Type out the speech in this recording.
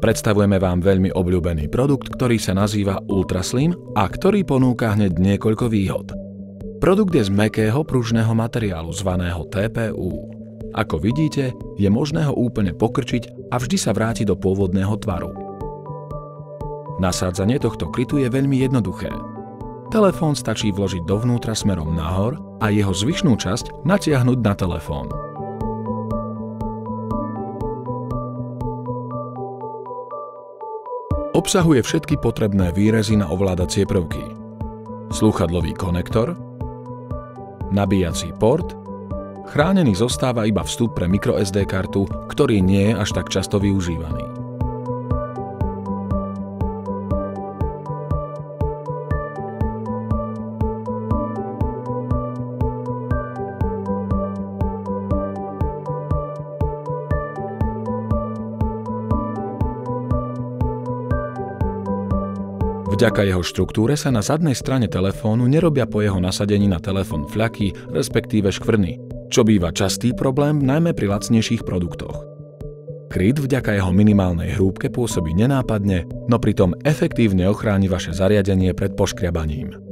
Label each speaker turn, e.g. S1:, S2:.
S1: Predstavujeme vám veľmi obľúbený produkt, ktorý sa nazýva Ultraslim a ktorý ponúka hneď niekoľko výhod. Produkt je z mäkkého pružného materiálu zvaného TPU. Ako vidíte, je možné ho úplne pokrčiť a vždy sa vráti do pôvodného tvaru. Nasádzanie tohto krytu je veľmi jednoduché. Telefón stačí vložiť dovnútra smerom nahor a jeho zvyšnú časť natiahnuť na telefón. Obsahuje všetky potrebné výrezy na ovládacie prvky. Slúchadlový konektor, nabíjací port, chránený zostáva iba vstup pre microSD kartu, ktorý nie je až tak často využívaný. Vďaka jeho štruktúre sa na zadnej strane telefónu nerobia po jeho nasadení na telefón fľaky, respektíve škvrny, čo býva častý problém najmä pri lacnejších produktoch. Kryt vďaka jeho minimálnej hrúbke pôsobí nenápadne, no pritom efektívne ochráni vaše zariadenie pred poškriabaním.